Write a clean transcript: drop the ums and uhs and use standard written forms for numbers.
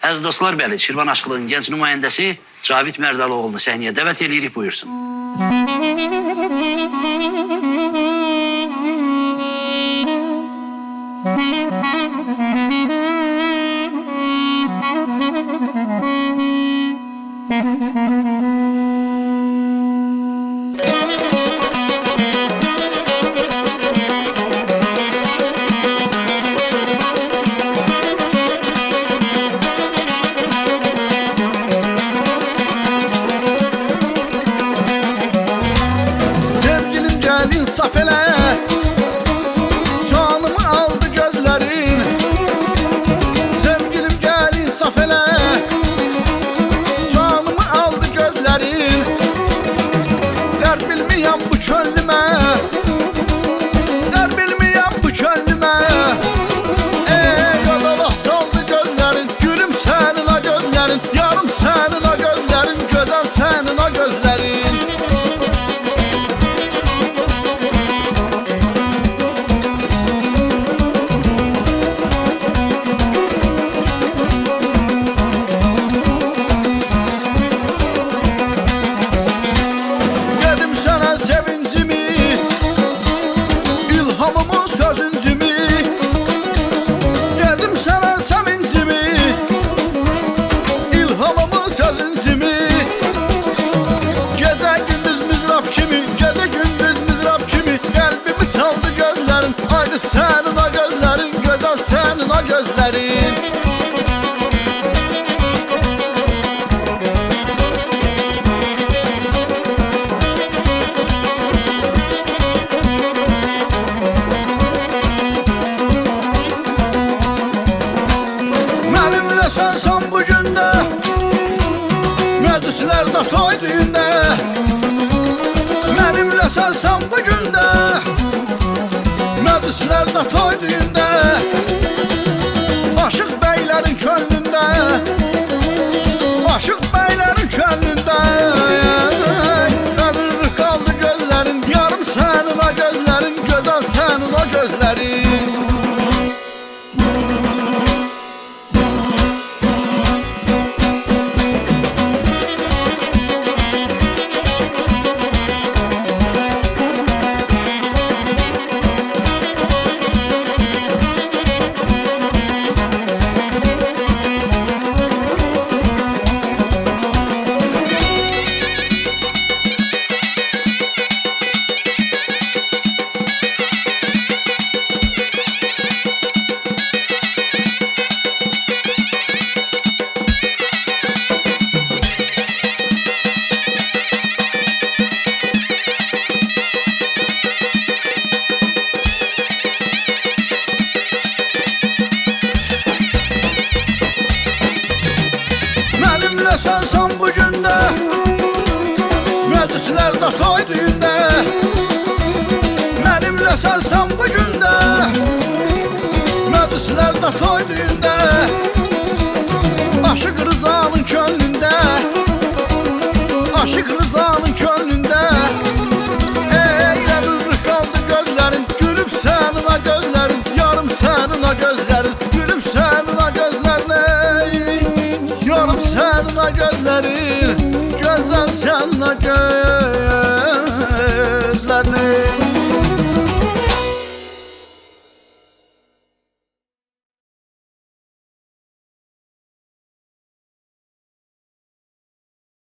Əziz dostlar, bəli, Şirvan aşqılığının gənc nümayəndəsi Cavid Mərdaloğlu'nu səhnəyə dəvət edirik, buyursun. Sevgilim gel insaf elə, canımı aldı gözlerin. Sevgilim gel insaf elə, canımı aldı gözlerin. Dert bilməyəm bu könlümə, dert bilməyəm bu könlümə. Ey adalaq saldı gözlerin, gülüm sənin o gözlerin, yarım sənin o gözlerin, gözəl sənin o gözlerin. Dedim sana sevincimi, ilhamımın sözüncümü. Dedim sana sevincimi, ilhamımın sözüncümü. Gece gündüz mızrap kimi, gece gündüz mızrap kimi. Kalbimi çaldı gözlerin, haydi senin o gözlerin, güzel senin o gözlerin. Benimle sen son bu günde, meclislerde toy düğünde. Benimle sen son bu günde, meclislerde toy düğünde. Aşık beylerin könlünde, aşık beylerin könlünde. Ömür kaldı gözlerin, yarım senin o gözlerin, güzel senin o gözlerin. Benimle sen son bu günde, meclislerde toy düğünde. Benimle sen son bu günde, meclislerde toy düğünde. Aşık Rıza'nın könlünde, aşık Rıza'nın könlünde. Eğlenir kaldı gözlerin, gülüp senin o gözlerin, yarım senin o gözlerin, gülüp senin o gözlerin. Yarım senin o gözlerin, güzel senin o gözlerin.